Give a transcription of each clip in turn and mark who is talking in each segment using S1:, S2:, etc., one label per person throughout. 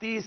S1: 30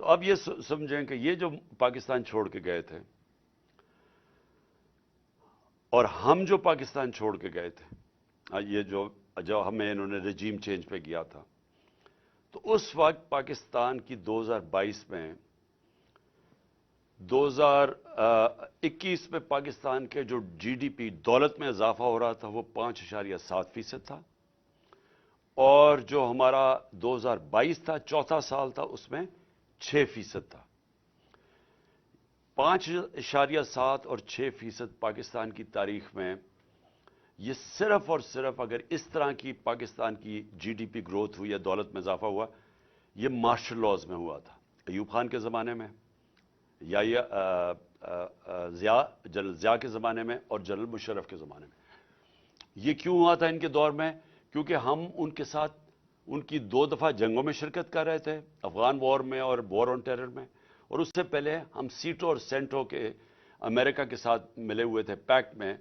S1: تو اب یہ سمجھیں کہ یہ جو پاکستان چھوڑ کے گئے تھے اور ہم جو پاکستان چھوڑ کے گئے تھے، یہ جو ہمیں انہوں نے رجیم چینج پہ کیا تھا، تو اس وقت پاکستان کی 2022 میں 2021 میں پاکستان کے جو جی ڈی پی دولت میں اضافہ ہو رہا تھا وہ 5.7% تھا، اور جو ہمارا 2022 تھا، چوتھا سال تھا، اس میں 6% تھا۔ 5.7 اور 6% پاکستان کی تاریخ میں، یہ صرف اور صرف اگر اس طرح کی پاکستان کی جی ڈی پی گروتھ ہوئی یا دولت میں اضافہ ہوا، یہ مارشل لاز میں ہوا تھا، ایوب خان کے زمانے میں، یا جنرل ضیاء کے زمانے میں اور جنرل مشرف کے زمانے میں۔ یہ کیوں ہوا تھا ان کے دور میں؟ کیونکہ ہم ان کے ساتھ ان کی 2 دفعہ جنگوں میں شرکت کر رہے تھے، افغان وار میں اور وار آن ٹیرر میں، اور اس سے پہلے ہم سیٹو اور سینٹو کے امریکہ کے ساتھ ملے ہوئے تھے پیکٹ میں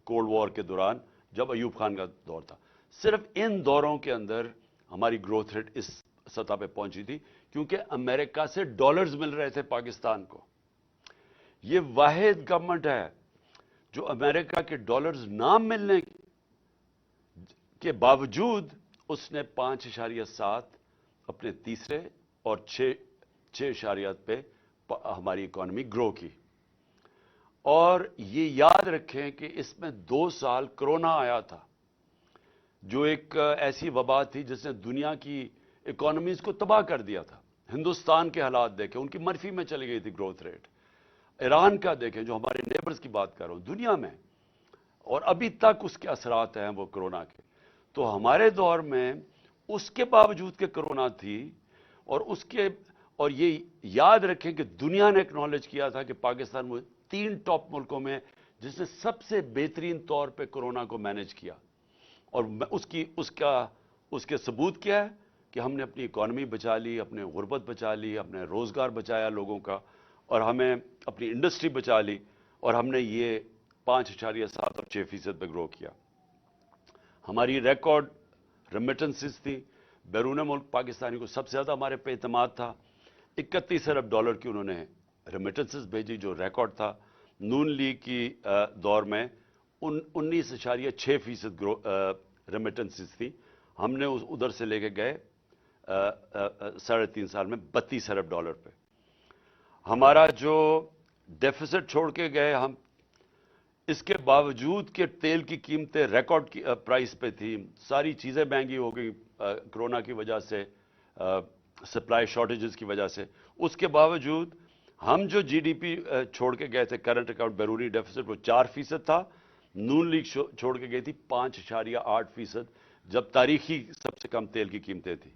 S1: کولڈ وار کے دوران، جب ایوب خان کا دور تھا۔ صرف ان دوروں کے اندر ہماری گروتھ ریٹ اس سطح پہ پہنچی تھی، کیونکہ امریکہ سے ڈالرز مل رہے تھے پاکستان کو۔ یہ واحد گورنمنٹ ہے جو امریکہ کے ڈالرز نہ ملنے کے باوجود اس نے 5.7 اپنے تیسرے اور 6.8 پہ ہماری اکانومی گرو کی۔ اور یہ یاد رکھیں کہ اس میں 2 سال کرونا آیا تھا، جو ایک ایسی وبا تھی جس نے دنیا کی اکانومیز کو تباہ کر دیا تھا۔ ہندوستان کے حالات دیکھیں، ان کی منفی میں چلی گئی تھی گروتھ ریٹ۔ ایران کا دیکھیں، جو ہمارے نیبرز کی بات کر رہا ہوں دنیا میں، اور ابھی تک اس کے اثرات ہیں وہ کرونا کے۔ تو ہمارے دور میں اس کے باوجود کہ کرونا تھی، اور یہ یاد رکھیں کہ دنیا نے ایکنالج کیا تھا کہ پاکستان وہ 3 ٹاپ ملکوں میں جس نے سب سے بہترین طور پہ کرونا کو مینج کیا، اور اس کے ثبوت کیا ہے کہ ہم نے اپنی اکانومی بچا لی، اپنے غربت بچا لی، اپنے روزگار بچایا لوگوں کا، اور ہمیں اپنی انڈسٹری بچا لی، اور ہم نے یہ 5.7 اور 6% پہ گرو کیا۔ ہماری ریکارڈ ریمیٹنسز تھی، بیرون ملک پاکستانی کو سب سے زیادہ ہمارے پہ اعتماد تھا۔ 31 ارب ڈالر کی انہوں نے ریمیٹنسز بھیجی، جو ریکارڈ تھا۔ نون لیگ کی دور میں 19.6% ریمیٹنسز تھی، ہم نے ادھر سے لے کے گئے 3.5 سال میں 32 ارب ڈالر پہ۔ ہمارا جو ڈیفیسٹ چھوڑ کے گئے ہم، اس کے باوجود کہ تیل کی قیمتیں ریکارڈ کی پرائس پہ تھی، ساری چیزیں مہنگی ہو گئی کرونا کی وجہ سے، سپلائی شارٹیجز کی وجہ سے، اس کے باوجود ہم جو جی ڈی پی چھوڑ کے گئے تھے کرنٹ اکاؤنٹ بیرونی ڈیفیسٹ، وہ 4% تھا۔ نون لیگ چھوڑ کے گئی تھی 5.8%، جب تاریخی سب سے کم تیل کی قیمتیں تھیں۔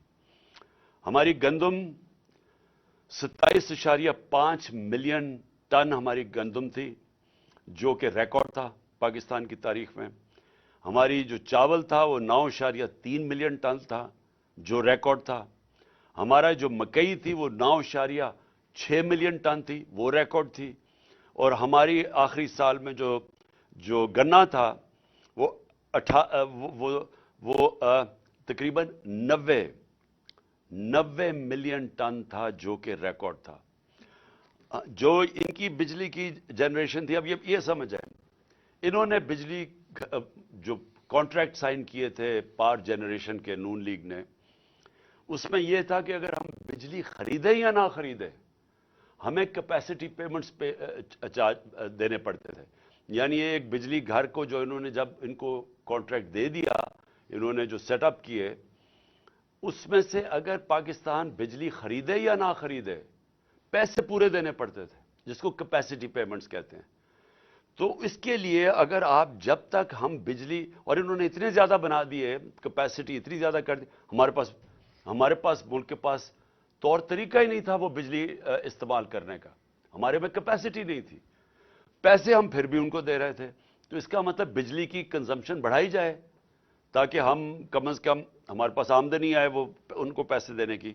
S1: ہماری گندم 27.5 ملین ٹن ہماری گندم تھی، جو کہ ریکارڈ تھا پاکستان کی تاریخ میں۔ ہماری جو چاول تھا وہ 9.3 ملین ٹن تھا، جو ریکارڈ تھا۔ ہمارا جو مکئی تھی وہ 9.6 ملین ٹن تھی، وہ ریکارڈ تھی۔ اور ہماری آخری سال میں جو گنا تھا وہ تقریباً 90 ملین ٹن تھا، جو کہ ریکارڈ تھا۔ جو ان کی بجلی کی جنریشن تھی، اب یہ سمجھ آئے، انہوں نے بجلی جو کانٹریکٹ سائن کیے تھے پاور جنریشن کے نون لیگ نے، اس میں یہ تھا کہ اگر ہم بجلی خریدیں یا نہ خریدیں، ہمیں کیپیسٹی پیمنٹس پہ دینے پڑتے تھے۔ یعنی ایک بجلی گھر کو جو انہوں نے جب ان کو کانٹریکٹ دے دیا، انہوں نے جو سیٹ اپ کیے، اس میں سے اگر پاکستان بجلی خریدے یا نہ خریدے، پیسے پورے دینے پڑتے تھے، جس کو کیپیسٹی پیمنٹس کہتے ہیں۔ تو اس کے لیے اگر آپ جب تک ہم بجلی، اور انہوں نے اتنے زیادہ بنا دیے، کیپیسٹی اتنی زیادہ کر دی، ہمارے پاس ملک کے پاس طور طریقہ ہی نہیں تھا وہ بجلی استعمال کرنے کا، ہمارے میں کیپیسٹی نہیں تھی، پیسے ہم پھر بھی ان کو دے رہے تھے۔ تو اس کا مطلب بجلی کی کنزمپشن بڑھائی جائے، تاکہ ہم کم از کم ہمارے پاس آمدنی آئے وہ ان کو پیسے دینے کی۔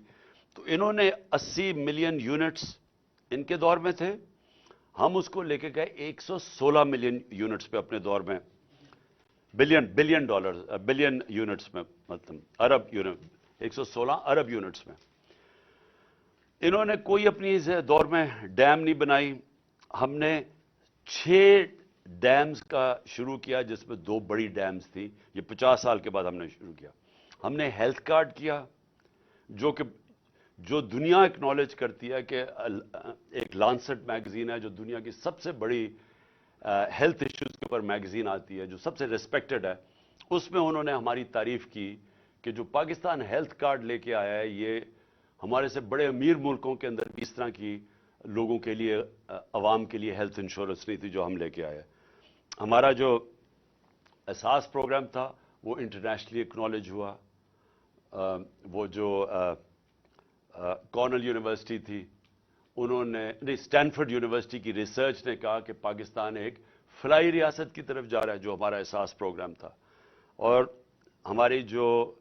S1: تو انہوں نے 80 ملین یونٹس ان کے دور میں تھے، ہم اس کو لے کے گئے 116 ملین یونٹس پہ اپنے دور میں، بلین یونٹس میں، مطلب ارب یونٹ، 116 ارب یونٹس میں۔ انہوں نے کوئی اپنی اس دور میں ڈیم نہیں بنائی. ہم نے 6 ڈیمز کا شروع کیا جس میں 2 بڑی ڈیمز تھی. یہ 50 سال کے بعد ہم نے شروع کیا. ہم نے ہیلتھ کارڈ کیا جو دنیا اکنالج کرتی ہے کہ ایک لانسٹ میگزین ہے جو دنیا کی سب سے بڑی ہیلتھ ایشوز کے اوپر میگزین آتی ہے, جو سب سے ریسپیکٹڈ ہے. اس میں انہوں نے ہماری تعریف کی کہ جو پاکستان ہیلتھ کارڈ لے کے آیا ہے یہ ہمارے سے بڑے امیر ملکوں کے اندر بھی اس طرح کی لوگوں کے لیے, عوام کے لیے ہیلتھ انشورنس نہیں تھی جو ہم لے کے آئے. ہمارا جو اساس پروگرام تھا وہ انٹرنیشنلی اکنالج ہوا. وہ جو کارنل یونیورسٹی تھی انہوں نے, اسٹینفورڈ یونیورسٹی کی ریسرچ نے کہا کہ پاکستان ایک فلائی ریاست کی طرف جا رہا ہے, جو ہمارا اساس پروگرام تھا. اور ہماری جو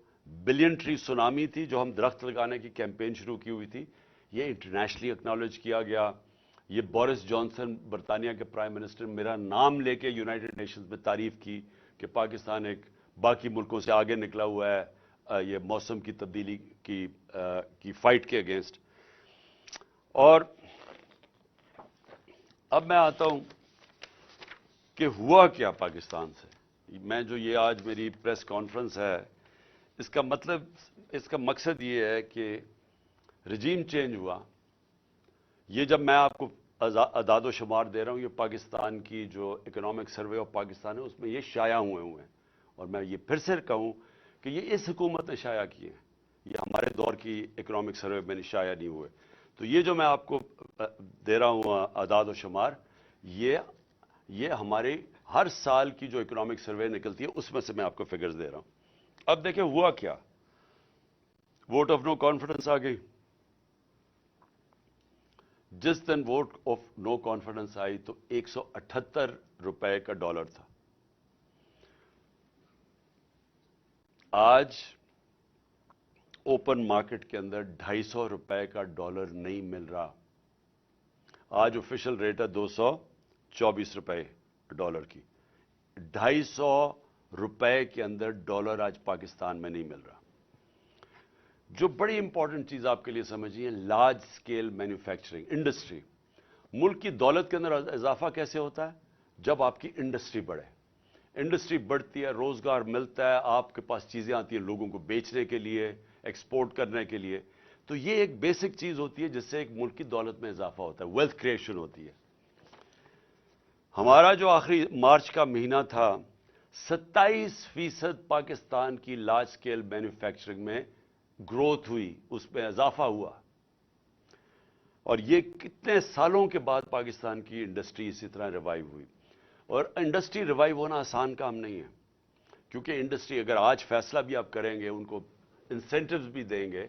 S1: بلین ٹری سونامی تھی جو ہم درخت لگانے کی کیمپین شروع کی ہوئی تھی, یہ انٹرنیشنلی اکنالج کیا گیا. یہ بورس جانسن برطانیہ کے پرائم منسٹر میرا نام لے کے یونائٹڈ نیشنز میں تعریف کی کہ پاکستان ایک باقی ملکوں سے آگے نکلا ہوا ہے یہ موسم کی تبدیلی کی فائٹ کے اگینسٹ. اور اب میں آتا ہوں کہ ہوا کیا پاکستان سے. میں جو یہ آج میری پریس کانفرنس ہے اس کا مطلب, اس کا مقصد یہ ہے کہ رجیم چینج ہوا. یہ جب میں آپ کو اعداد و شمار دے رہا ہوں, یہ پاکستان کی جو اکنامک سروے آف پاکستان ہے اس میں یہ شائع ہوئے ہیں. اور میں یہ پھر سے کہوں کہ یہ اس حکومت نے شائع کیے ہیں, یہ ہمارے دور کی اکنامک سروے میں شائع نہیں ہوئے. تو یہ جو میں آپ کو دے رہا ہوں اعداد و شمار, یہ ہمارے ہر سال کی جو اکنامک سروے نکلتی ہے اس میں سے میں آپ کو فگرز دے رہا ہوں. اب دیکھیں ہوا کیا. ووٹ آف نو کانفیڈنس آ گئی. جس دن ووٹ آف نو کانفیڈنس آئی تو 178 روپے کا ڈالر تھا. آج اوپن مارکیٹ کے اندر 250 روپے کا ڈالر نہیں مل رہا. آج آفیشل ریٹ ہے 224 روپے ڈالر کی. 250 روپے کے اندر ڈالر آج پاکستان میں نہیں مل رہا. جو بڑی امپورٹنٹ چیز آپ کے لیے سمجھیے, لارج سکیل مینوفیکچرنگ انڈسٹری. ملک کی دولت کے اندر اضافہ کیسے ہوتا ہے؟ جب آپ کی انڈسٹری بڑھے. انڈسٹری بڑھتی ہے, روزگار ملتا ہے, آپ کے پاس چیزیں آتی ہیں لوگوں کو بیچنے کے لیے, ایکسپورٹ کرنے کے لیے. تو یہ ایک بیسک چیز ہوتی ہے جس سے ایک ملک کی دولت میں اضافہ ہوتا ہے, ویلتھ کریشن ہوتی ہے. ہمارا جو آخری مارچ کا مہینہ تھا 27% پاکستان کی لارج سکیل مینوفیکچرنگ میں گروتھ ہوئی, اس میں اضافہ ہوا. اور یہ کتنے سالوں کے بعد پاکستان کی انڈسٹری اسی طرح ریوائیو ہوئی. اور انڈسٹری ریوائیو ہونا آسان کام نہیں ہے, کیونکہ انڈسٹری اگر آج فیصلہ بھی آپ کریں گے, ان کو انسینٹیوز بھی دیں گے,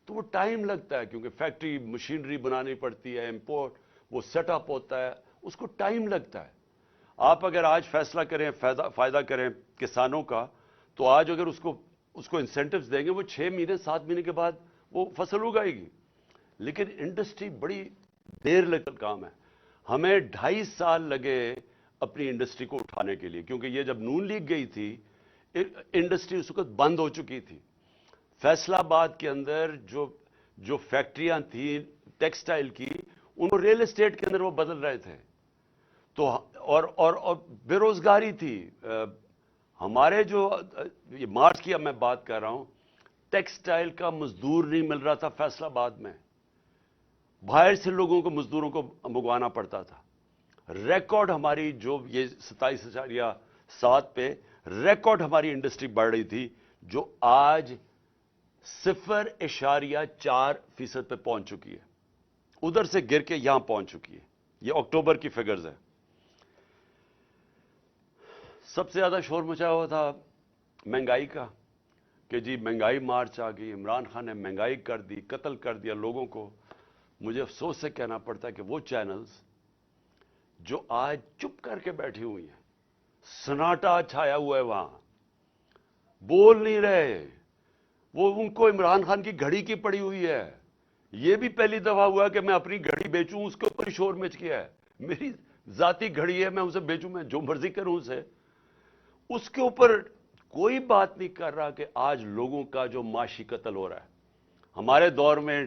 S1: تو وہ ٹائم لگتا ہے, کیونکہ فیکٹری مشینری بنانی پڑتی ہے, امپورٹ وہ سیٹ اپ ہوتا ہے, اس کو ٹائم لگتا ہے. آپ اگر آج فیصلہ کریں, فائدہ کریں کسانوں کا, تو آج اگر اس کو انسینٹیوز دیں گے, وہ 6 مہینے 7 مہینے کے بعد وہ فصل اگائے گی. لیکن انڈسٹری بڑی دیر لگتا کام ہے. ہمیں 2.5 سال لگے اپنی انڈسٹری کو اٹھانے کے لیے, کیونکہ یہ جب نون لیگ گئی تھی انڈسٹری اس وقت بند ہو چکی تھی. فیصل آباد کے اندر جو فیکٹریاں تھیں ٹیکسٹائل کی, ان کو ریل اسٹیٹ کے اندر وہ بدل رہے تھے. تو اور بے روزگاری تھی. ہمارے جو یہ مارچ کی اب میں بات کر رہا ہوں, ٹیکسٹائل کا مزدور نہیں مل رہا تھا فیصل آباد میں, باہر سے لوگوں کو مزدوروں کو منگوانا پڑتا تھا. ریکارڈ ہماری جو یہ 27.7 پہ ریکارڈ ہماری انڈسٹری بڑھ رہی تھی, جو آج 0.4% پہ پہنچ چکی ہے. ادھر سے گر کے یہاں پہنچ چکی ہے. یہ اکتوبر کی فگرز ہے. سب سے زیادہ شور مچا ہوا تھا مہنگائی کا, کہ جی مہنگائی مارچ آ گئی, عمران خان نے مہنگائی کر دی, قتل کر دیا لوگوں کو. مجھے افسوس سے کہنا پڑتا ہے کہ وہ چینلز جو آج چپ کر کے بیٹھی ہوئی ہیں, سناٹا چھایا ہوا ہے وہاں, بول نہیں رہے, وہ ان کو عمران خان کی گھڑی کی پڑی ہوئی ہے. یہ بھی پہلی دفعہ ہوا کہ میں اپنی گھڑی بیچوں, اس کے اوپر شور مچ گیا ہے. میری ذاتی گھڑی ہے, میں اسے بیچوں, میں جو مرضی کروں اسے. اس کے اوپر کوئی بات نہیں کر رہا کہ آج لوگوں کا جو معاشی قتل ہو رہا ہے. ہمارے دور میں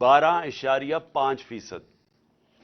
S1: 12.5%।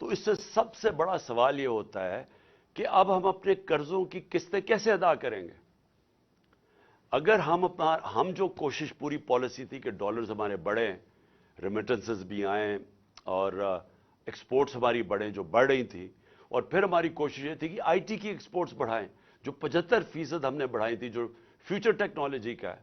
S1: تو اس سے سب سے بڑا سوال یہ ہوتا ہے کہ اب ہم اپنے قرضوں کی قسطیں کیسے ادا کریں گے؟ اگر ہم جو کوشش پوری پالیسی تھی کہ ڈالرز ہمارے بڑھیں، ریمیٹنسز بھی آئیں اور ایکسپورٹس ہماری بڑھیں جو بڑھ رہی تھی، اور پھر ہماری کوشش یہ تھی کہ آئی ٹی کی ایکسپورٹس بڑھائیں جو 75% ہم نے بڑھائی تھی، جو فیوچر ٹیکنالوجی کا ہے،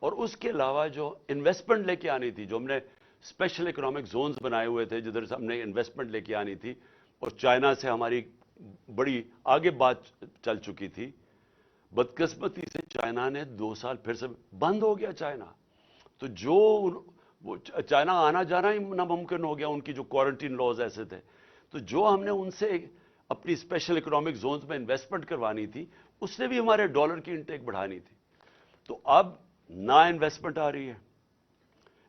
S1: اور اس کے علاوہ جو انویسٹمنٹ لے کے آنی تھی، جو ہم نے اسپیشل اکنامک زونز بنائے ہوئے تھے جدھر سے ہم نے انویسٹمنٹ لے کے آنی تھی، اور چائنا سے ہماری بڑی آگے بات چل چکی تھی، بدقسمتی سے چائنا نے 2 سال پھر سے بند ہو گیا چائنا. تو جو وہ چائنا آنا جانا ہی ناممکن ہو گیا، ان کی جو کوارنٹین لاز ایسے تھے. تو جو ہم نے ان سے اپنی اسپیشل اکنامک زونز میں انویسٹمنٹ کروانی تھی، اس نے بھی ہمارے ڈالر کی انٹیک بڑھانی تھی. تو اب نہ انویسٹمنٹ آ رہی ہے،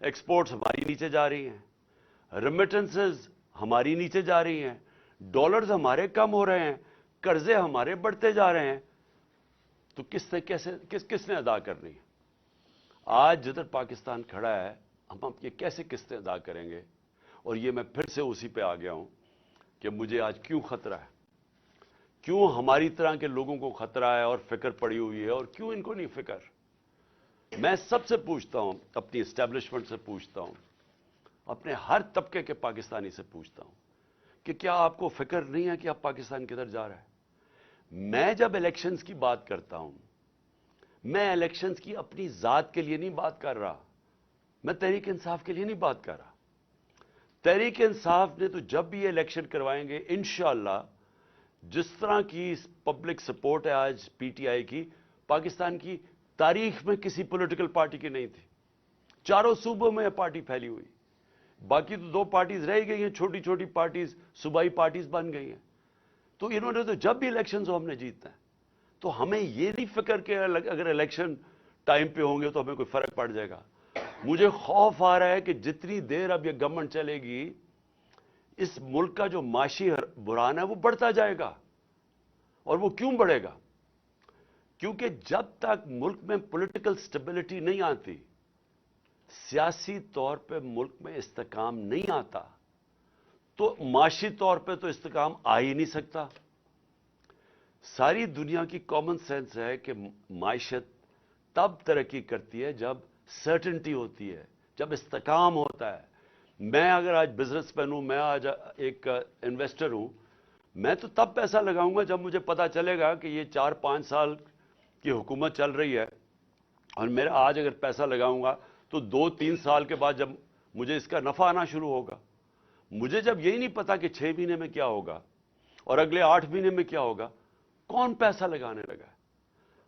S1: ایکسپورٹس ہماری نیچے جا رہی ہیں، ریمیٹنسز ہماری نیچے جا رہی ہیں، ڈالرز ہمارے کم ہو رہے ہیں، قرضے ہمارے بڑھتے جا رہے ہیں. تو کس نے ادا کرنی ہے؟ آج جدھر پاکستان کھڑا ہے، ہم یہ کیسے قسطیں ادا کریں گے؟ اور یہ میں پھر سے اسی پہ آ گیا ہوں کہ مجھے آج کیوں خطرہ ہے، کیوں ہماری طرح کے لوگوں کو خطرہ ہے اور فکر پڑی ہوئی ہے، اور کیوں ان کو نہیں فکر. میں سب سے پوچھتا ہوں، اپنی اسٹیبلشمنٹ سے پوچھتا ہوں، اپنے ہر طبقے کے پاکستانی سے پوچھتا ہوں کہ کیا آپ کو فکر نہیں ہے کہ آپ پاکستان کدھر جا رہا ہے؟ میں جب الیکشنز کی بات کرتا ہوں، میں الیکشنز کی اپنی ذات کے لیے نہیں بات کر رہا، میں تحریک انصاف کے لیے نہیں بات کر رہا. تحریک انصاف نے تو جب بھی یہ الیکشن کروائیں گے انشاءاللہ، جس طرح کی پبلک سپورٹ ہے آج پی ٹی آئی کی، پاکستان کی تاریخ میں کسی پولیٹیکل پارٹی کی نہیں تھی. چاروں صوبوں میں یہ پارٹی پھیلی ہوئی، باقی تو 2 پارٹیز رہ گئی ہیں، چھوٹی چھوٹی پارٹیز، صوبائی پارٹیز بن گئی ہیں. تو انہوں نے تو جب بھی الیکشنز ہو ہم نے جیتنا ہے. تو ہمیں یہ نہیں فکر کہ اگر الیکشن ٹائم پہ ہوں گے تو ہمیں کوئی فرق پڑ جائے گا. مجھے خوف آ رہا ہے کہ جتنی دیر اب یہ گورنمنٹ چلے گی، اس ملک کا جو معاشی بحران ہے وہ بڑھتا جائے گا. اور وہ کیوں بڑھے گا؟ کیونکہ جب تک ملک میں پولیٹیکل سٹیبلٹی نہیں آتی، سیاسی طور پہ ملک میں استحکام نہیں آتا، تو معاشی طور پہ تو استحکام آ ہی نہیں سکتا. ساری دنیا کی کامن سینس ہے کہ معیشت تب ترقی کرتی ہے جب سرٹنٹی ہوتی ہے، جب استحکام ہوتا ہے. میں اگر آج بزنس مین ہوں، میں آج ایک انویسٹر ہوں، میں تو تب پیسہ لگاؤں گا جب مجھے پتا چلے گا کہ یہ 4-5 سال کی حکومت چل رہی ہے، اور میرا آج اگر پیسہ لگاؤں گا تو 2-3 سال کے بعد جب مجھے اس کا نفع آنا شروع ہوگا. مجھے جب یہی نہیں پتا کہ 6 مہینے میں کیا ہوگا اور اگلے 8 مہینے میں کیا ہوگا، کون پیسہ لگانے لگا ہے؟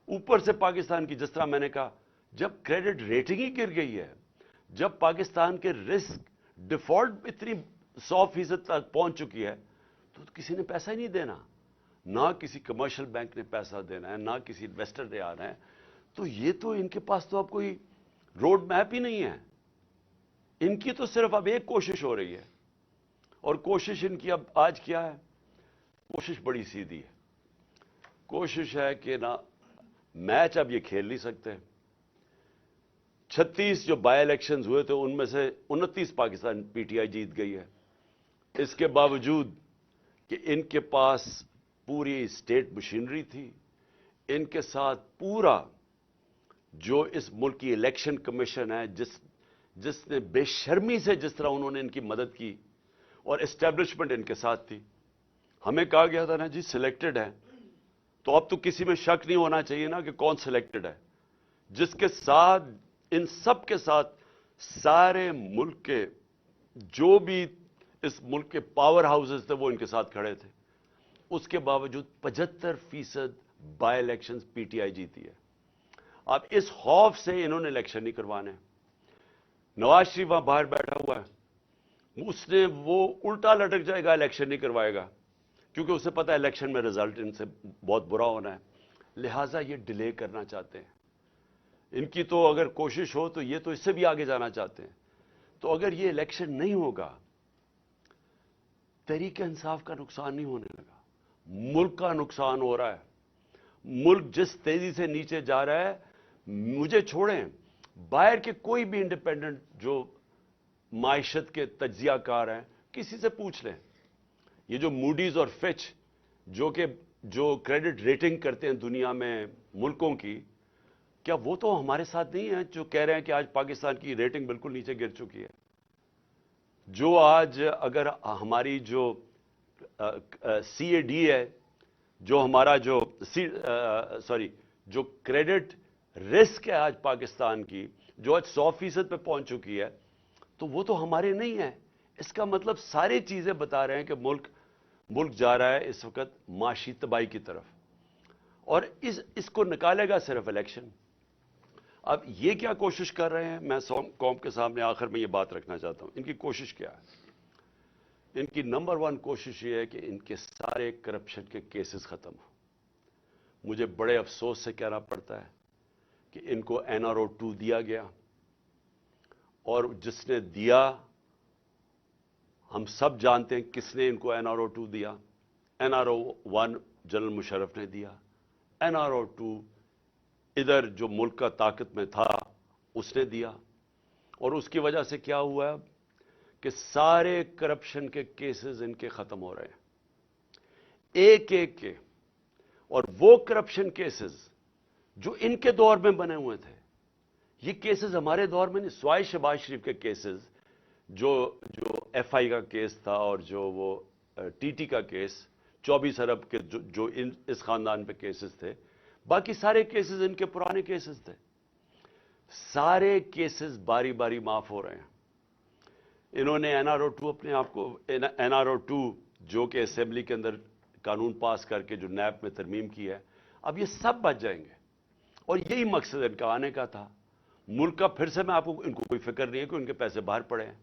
S1: اوپر سے پاکستان کی، جس طرح میں نے کہا، جب کریڈٹ ریٹنگ ہی گر گئی ہے، جب پاکستان کے رسک ڈیفالٹ اتنی 100% تک پہنچ چکی ہے، تو کسی نے پیسہ ہی نہیں دینا. نہ کسی کمرشل بینک نے پیسہ دینا ہے، نہ کسی انویسٹر نے آنا ہے. تو یہ تو ان کے پاس تو اب کوئی روڈ میپ ہی نہیں ہے. ان کی تو صرف اب ایک کوشش ہو رہی ہے، اور کوشش ان کی اب آج کیا ہے؟ کوشش بڑی سیدھی ہے. کوشش ہے کہ نہ میچ اب یہ کھیل نہیں سکتے. 36 جو بائی الیکشنز ہوئے تھے ان میں سے 29 پاکستان پی ٹی آئی جیت گئی ہے. اس کے باوجود کہ ان کے پاس پوری اسٹیٹ مشینری تھی، ان کے ساتھ پورا جو اس ملک کی الیکشن کمیشن ہے، جس نے بے شرمی سے جس طرح انہوں نے ان کی مدد کی، اور اسٹیبلشمنٹ ان کے ساتھ تھی. ہمیں کہا گیا تھا نا جی سلیکٹڈ ہے، تو اب تو کسی میں شک نہیں ہونا چاہیے نا کہ کون سلیکٹڈ ہے. جس کے ساتھ، ان سب کے ساتھ، سارے ملک کے جو بھی اس ملک کے پاور ہاؤسز تھے وہ ان کے ساتھ کھڑے تھے. اس کے باوجود 75% by elections P T I جیتی ہے. اب اس خوف سے انہوں نے الیکشن نہیں کروانے. نواز شریف وہاں باہر بیٹھا ہوا ہے، اس نے وہ الٹا لٹک جائے گا، الیکشن نہیں کروائے گا، کیونکہ اسے پتا ہے الیکشن میں رزلٹ ان سے بہت برا ہونا ہے. لہٰذا یہ ڈیلے کرنا چاہتے ہیں. ان کی تو اگر کوشش ہو تو یہ تو اس سے بھی آگے جانا چاہتے ہیں. تو اگر یہ الیکشن نہیں ہوگا، تحریک انصاف کا نقصان نہیں ہونے لگا، ملک کا نقصان ہو رہا ہے. ملک جس تیزی سے نیچے جا رہا ہے، مجھے چھوڑیں، باہر کے کوئی بھی انڈیپینڈنٹ جو معیشت کے تجزیہ کار ہیں، کسی سے پوچھ لیں، یہ جو موڈیز اور فچ جو کریڈٹ ریٹنگ کرتے ہیں دنیا میں ملکوں کی، کیا وہ تو ہمارے ساتھ نہیں ہیں جو کہہ رہے ہیں کہ آج پاکستان کی ریٹنگ بالکل نیچے گر چکی ہے؟ جو آج اگر ہماری جو سی اے ڈی ہے، جو ہمارا جو جو کریڈٹ رسک ہے آج پاکستان کی، جو آج 100% پہ پہنچ چکی ہے، تو وہ تو ہمارے نہیں ہے۔ اس کا مطلب ساری چیزیں بتا رہے ہیں کہ ملک جا رہا ہے اس وقت معاشی تباہی کی طرف، اور اس کو نکالے گا صرف الیکشن۔ اب یہ کیا کوشش کر رہے ہیں، میں قوم کے سامنے آخر میں یہ بات رکھنا چاہتا ہوں، ان کی کوشش کیا ہے؟ ان کی نمبر 1 کوشش یہ ہے کہ ان کے سارے کرپشن کے کیسز ختم ہوں۔ مجھے بڑے افسوس سے کہنا پڑتا ہے کہ ان کو NRO 2 دیا گیا، اور جس نے دیا ہم سب جانتے ہیں کس نے ان کو NRO 2 دیا۔ NRO 1 جنرل مشرف نے دیا، NRO 2 ادھر جو ملک کا طاقت میں تھا اس نے دیا، اور اس کی وجہ سے کیا ہوا ہے کہ سارے کرپشن کے کیسز ان کے ختم ہو رہے ہیں ایک ایک کے، اور وہ کرپشن کیسز جو ان کے دور میں بنے ہوئے تھے، یہ کیسز ہمارے دور میں نہیں، سوائے شہباز شریف کے کیسز جو FI کا کیس تھا، اور جو وہ TT کا کیس 24 ارب کے جو اس خاندان پہ کیسز تھے، باقی سارے کیسز ان کے پرانے کیسز تھے۔ سارے کیسز باری باری معاف ہو رہے ہیں۔ انہوں نے NRO 2 اپنے آپ کو NRO 2 جو کہ اسمبلی کے اندر قانون پاس کر کے جو نیب میں ترمیم کی ہے، اب یہ سب بچ جائیں گے، اور یہی مقصد ان کا آنے کا تھا۔ ملک کا پھر سے ان کو کوئی فکر نہیں ہے کہ ان کے پیسے باہر پڑے ہیں،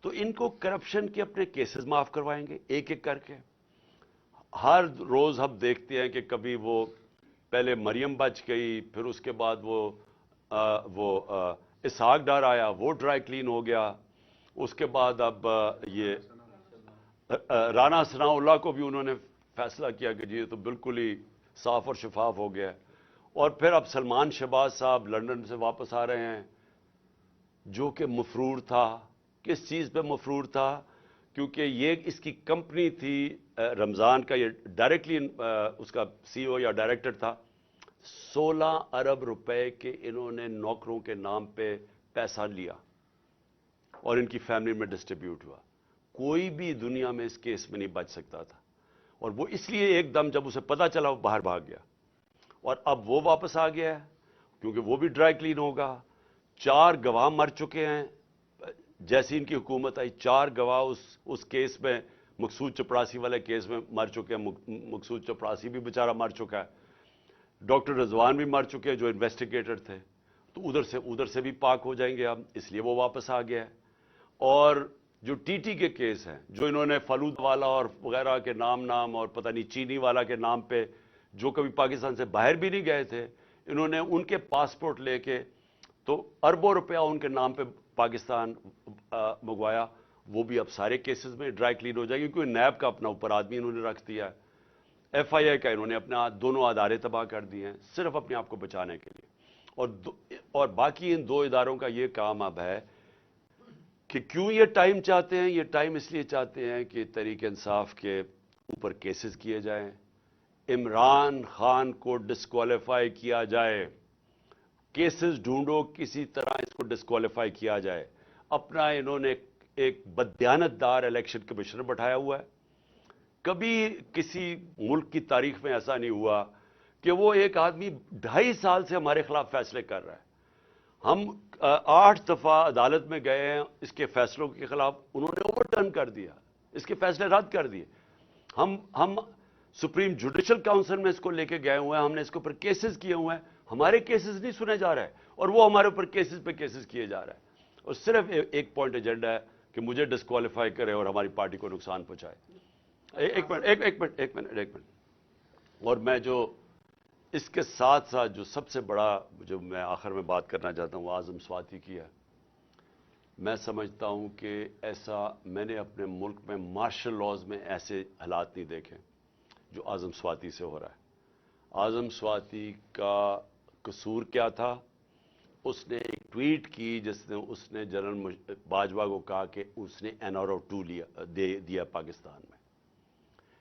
S1: تو ان کو کرپشن کے اپنے کیسز معاف کروائیں گے ایک ایک کر کے۔ ہر روز ہم دیکھتے ہیں کہ کبھی وہ پہلے مریم بچ گئی، پھر اس کے بعد وہ اسحاق ڈار آیا، وہ ڈرائی کلین ہو گیا، اس کے بعد اب یہ رانا ثناء اللہ کو بھی انہوں نے فیصلہ کیا کہ جی یہ تو بالکل ہی صاف اور شفاف ہو گیا ہے، اور پھر اب سلمان شہباز صاحب لندن سے واپس آ رہے ہیں، جو کہ مفرور تھا۔ کس چیز پہ مفرور تھا؟ کیونکہ یہ اس کی کمپنی تھی رمضان کا، یہ ڈائریکٹلی اس کا CEO یا ڈائریکٹر تھا۔ 16 ارب روپے کے انہوں نے نوکروں کے نام پہ پیسہ لیا اور ان کی فیملی میں ڈسٹریبیوٹ ہوا۔ کوئی بھی دنیا میں اس کیس میں نہیں بچ سکتا تھا، اور وہ اس لیے ایک دم جب اسے پتا چلا وہ باہر بھاگ گیا، اور اب وہ واپس آ گیا ہے کیونکہ وہ بھی ڈرائی کلین ہوگا۔ 4 گواہ مر چکے ہیں، جیسی ان کی حکومت آئی 4 گواہ اس کیس میں، مقصود چپڑاسی والے کیس میں مر چکے ہیں۔ مقصود چپڑاسی بھی بیچارہ مر چکا ہے، ڈاکٹر رضوان بھی مر چکے ہیں جو انویسٹیگیٹر تھے، تو ادھر سے بھی پاک ہو جائیں گے اب، اس لیے وہ واپس آ گیا ہے۔ اور جو TT کے کیس ہیں، جو انہوں نے فلود والا اور وغیرہ کے نام اور پتہ نہیں چینی والا کے نام پہ جو کبھی پاکستان سے باہر بھی نہیں گئے تھے، انہوں نے ان کے پاسپورٹ لے کے تو اربوں روپیہ ان کے نام پہ پاکستان منگوایا، وہ بھی اب سارے کیسز میں ڈرائی کلین ہو جائے گی، کیونکہ نیب کا اپنا اوپر آدمی انہوں نے رکھ دیا ہے، FIA کا انہوں نے اپنا دونوں ادارے تباہ کر دیے ہیں صرف اپنے آپ کو بچانے کے لیے۔ اور باقی ان 2 اداروں کا یہ کام اب ہے کہ کیوں یہ ٹائم چاہتے ہیں؟ یہ ٹائم اس لیے چاہتے ہیں کہ تحریک انصاف کے اوپر کیسز کیے جائیں، عمران خان کو ڈسکوالیفائی کیا جائے، کیسز ڈھونڈو کسی طرح اس کو ڈسکوالیفائی کیا جائے۔ اپنا انہوں نے ایک بددیانت دار الیکشن کمشنر بٹھایا ہوا ہے۔ کبھی کسی ملک کی تاریخ میں ایسا نہیں ہوا کہ وہ ایک آدمی 2.5 سال سے ہمارے خلاف فیصلے کر رہا ہے۔ ہم 8 دفعہ عدالت میں گئے ہیں اس کے فیصلوں کے خلاف، انہوں نے اوور ٹرن کر دیا، اس کے فیصلے رد کر دیے۔ ہم سپریم جوڈیشل کاؤنسل میں اس کو لے کے گئے ہوئے ہیں، ہم نے اس کے اوپر کیسز کیے ہوئے ہیں، ہمارے کیسز نہیں سنے جا رہے، اور وہ ہمارے اوپر کیسز پہ کیسز کیے جا رہے ہیں، اور صرف ایک پوائنٹ ایجنڈا ہے کہ مجھے ڈسکوالیفائی کرے اور ہماری پارٹی کو نقصان پہنچائے۔ ایک منٹ، اور میں جو اس کے ساتھ ساتھ جو سب سے بڑا جو میں آخر میں بات کرنا چاہتا ہوں وہ اعظم سواتی کی ہے۔ میں سمجھتا ہوں کہ ایسا میں نے اپنے ملک میں مارشل لاز میں ایسے حالات نہیں دیکھے جو اعظم سواتی سے ہو رہا ہے۔ اعظم سواتی کا قصور کیا تھا؟ اس نے ایک ٹویٹ کی جس نے اس نے جنرل باجوہ کو کہا کہ اس نے NRO 2 دیا پاکستان میں،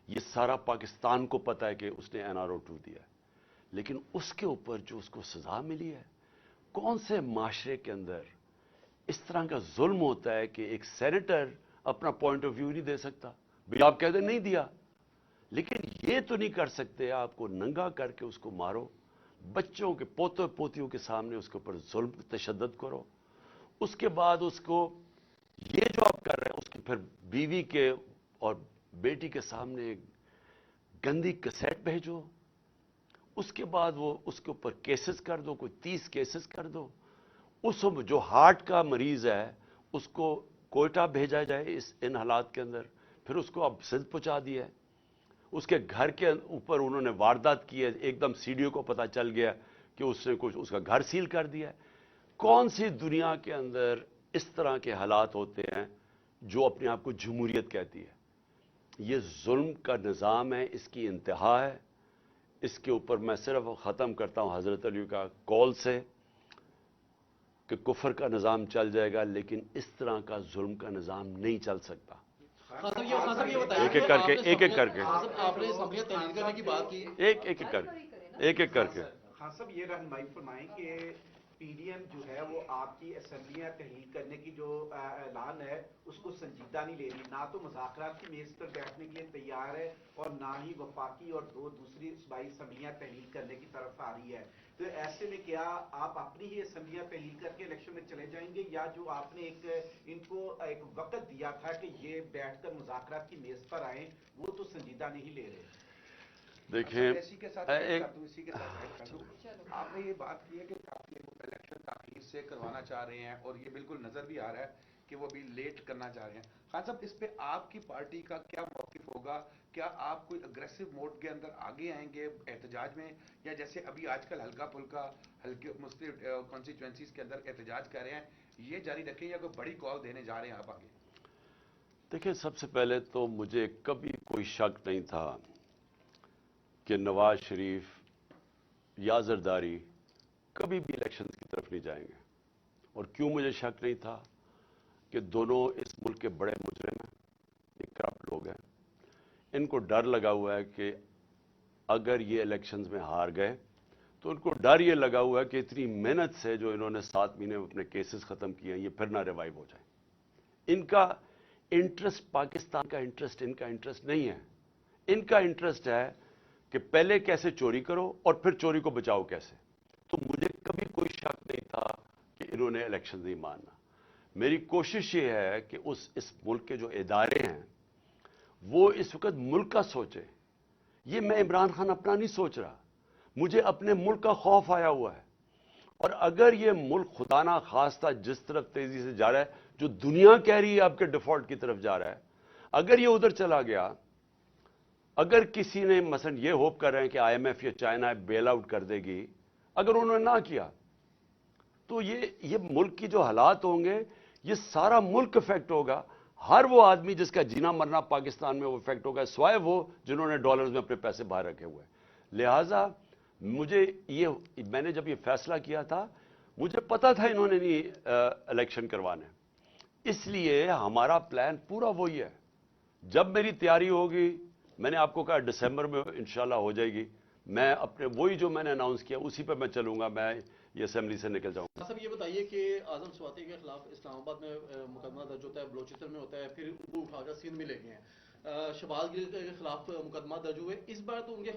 S1: یہ سارا پاکستان کو پتا ہے کہ اس نے NRO2 دیا ہے، لیکن اس کے اوپر جو اس کو سزا ملی ہے، کون سے معاشرے کے اندر اس طرح کا ظلم ہوتا ہے کہ ایک سینیٹر اپنا پوائنٹ آف ویو نہیں دے سکتا؟ بھی آپ کہہ دیں نہیں دیا، لیکن یہ تو نہیں کر سکتے آپ کو ننگا کر کے اس کو مارو، بچوں کے پوتوں پوتیوں کے سامنے اس کے اوپر ظلم تشدد کرو، اس کے بعد اس کو یہ جو آپ کر رہے ہیں اس کی پھر بیوی کے اور بیٹی کے سامنے گندی کیسٹ بھیجو، اس کے بعد وہ اس کے اوپر کیسز کر دو، کوئی 30 کیسز کر دو، اس جو ہارٹ کا مریض ہے اس کو کوئٹہ بھیجا جائے ان حالات کے اندر، پھر اس کو اب سندھ پہنچا دیا ہے، اس کے گھر کے اوپر انہوں نے واردات کی ہے، ایک دم CDO کو پتا چل گیا کہ اس نے کچھ اس کا گھر سیل کر دیا ہے۔ کون سی دنیا کے اندر اس طرح کے حالات ہوتے ہیں جو اپنے آپ کو جمہوریت کہتی ہے؟ یہ ظلم کا نظام ہے، اس کی انتہا ہے۔ اس کے اوپر میں صرف ختم کرتا ہوں حضرت علی کا قول سے کہ کفر کا نظام چل جائے گا لیکن اس طرح کا ظلم کا نظام نہیں چل سکتا۔ ایک ایک کر کے ایک ایک کر کے
S2: آپ نے اسمبلیاں تحلیل کرنے کی بات کی،
S1: ایک ایک کر کے ایک ایک کر کے
S3: خان صاحب یہ رہنمائی فرمائیں کہ PDM جو ہے وہ آپ کی اسمبلیاں تحلیل کرنے کی جو اعلان ہے اس کو سنجیدہ نہیں لے رہی، نہ تو مذاکرات کی میز پر بیٹھنے کے لیے تیار ہے اور نہ ہی وفاقی اور دوسری صوبائی اسمبلیاں تحلیل کرنے کی طرف آ رہی ہے۔ تو ایسے میں کیا آپ اپنی ہی اسمبلیاں تحلیل کر کے الیکشن میں چلے جائیں گے، یا جو آپ نے ان کو ایک وقت دیا تھا کہ یہ بیٹھ کر مذاکرات کی میز پر آئیں وہ تو سنجیدہ نہیں لے رہے؟
S1: دیکھیں
S4: اسی کے ساتھ آپ نے یہ بات کی ہے کہ کافی لوگ الیکشن تاخیر سے کروانا چاہ رہے ہیں اور یہ بالکل نظر بھی آ رہا ہے کہ وہ ابھی لیٹ کرنا چاہ رہے ہیں۔ خان صاحب اس پہ آپ کی پارٹی کا کیا موقف ہوگا؟ کیا آپ کوئی اگریسو موڈ کے اندر آگے آئیں گے احتجاج میں، یا جیسے ابھی آج کل ہلکا پھلکا ہلکے مختلف کانسٹیچوئنسیز کے اندر احتجاج کر رہے ہیں، یہ جاری رکھیں یا کوئی بڑی کال دینے جا رہے ہیں آپ آگے؟
S1: دیکھیں، سب سے پہلے تو مجھے کبھی کوئی شک نہیں تھا کہ نواز شریف یا زرداری کبھی بھی الیکشن کی طرف نہیں جائیں گے۔ اور کیوں مجھے شک نہیں تھا؟ کہ دونوں اس ملک کے بڑے مجرم ہیں، یہ کرپٹ لوگ ہیں، ان کو ڈر لگا ہوا ہے کہ اگر یہ الیکشنز میں ہار گئے تو ان کو ڈر یہ لگا ہوا ہے کہ اتنی محنت سے جو انہوں نے 7 مہینے میں اپنے کیسز ختم کیے ہیں یہ پھر نہ ریوائیو ہو جائیں۔ ان کا انٹرسٹ پاکستان کا انٹرسٹ ان کا انٹرسٹ نہیں ہے، ان کا انٹرسٹ ہے کہ پہلے کیسے چوری کرو اور پھر چوری کو بچاؤ کیسے۔ تو مجھے کبھی کوئی شک نہیں تھا کہ انہوں نے الیکشن نہیں ماننا۔ میری کوشش یہ ہے کہ اس ملک کے جو ادارے ہیں وہ اس وقت ملک کا سوچے۔ یہ میں عمران خان اپنا نہیں سوچ رہا، مجھے اپنے ملک کا خوف آیا ہوا ہے۔ اور اگر یہ ملک خدا نہ خواستہ جس طرف تیزی سے جا رہا ہے، جو دنیا کہہ رہی ہے آپ کے ڈیفالٹ کی طرف جا رہا ہے، اگر یہ ادھر چلا گیا، اگر کسی نے مثلا یہ ہوپ کر رہے ہیں کہ IMF یا چائنا بیل آؤٹ کر دے گی، اگر انہوں نے نہ کیا تو یہ ملک کی جو حالات ہوں گے یہ سارا ملک افیکٹ ہوگا۔ ہر وہ آدمی جس کا جینا مرنا پاکستان میں وہ افیکٹ ہوگا، سوائے وہ جنہوں نے ڈالرز میں اپنے پیسے باہر رکھے ہوئے ہیں۔ لہٰذا میں نے جب یہ فیصلہ کیا تھا مجھے پتا تھا انہوں نے نہیں الیکشن کروانے، اس لیے ہمارا پلان پورا وہی ہے۔ جب میری تیاری ہوگی، میں نے آپ کو کہا دسمبر میں انشاءاللہ ہو جائے گی، میں اپنے وہی جو میں نے اناؤنس کیا اسی پہ میں چلوں گا، میں یہ اسمبلی سے نکل جاؤں گا۔
S2: صاحب یہ بتائیے کہ اعظم سواتی کے خلاف اسلام آباد میں مقدمہ درج ہوتا ہے، بلوچستان میں ہوتا ہے، پھر ان کو اٹھا کر سندھ میں لے گئے ہیں۔ شہباز گل کے خلاف مقدمہ درج ہوئے، اس بار تو ان کے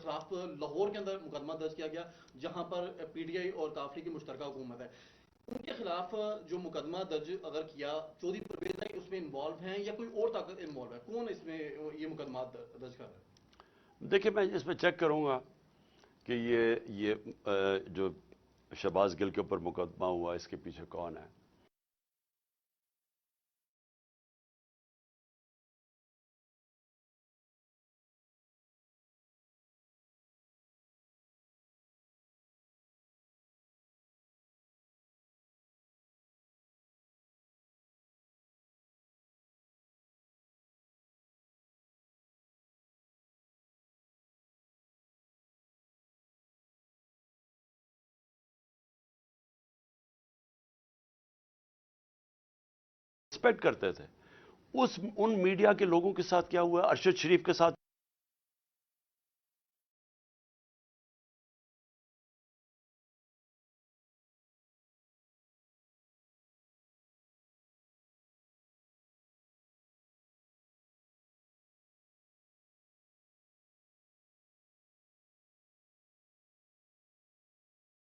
S2: خلاف لاہور کے اندر مقدمہ درج کیا گیا جہاں پر PTI اور کافری کی مشترکہ حکومت ہے۔ ان کے خلاف جو مقدمہ درج اگر کیا، چودھری پرویز اس میں انوالو ہیں یا کوئی اور طاقت انوالو ہے؟ کون اس میں یہ مقدمات درج کر رہا ہے؟
S1: دیکھیں، میں اس میں چیک کروں گا کہ یہ جو شہباز گل کے اوپر مقدمہ ہوا اس کے پیچھے کون ہے۔ ایکسپیکٹ کرتے تھے ان میڈیا کے لوگوں کے ساتھ کیا ہوا ہے، ارشد شریف کے ساتھ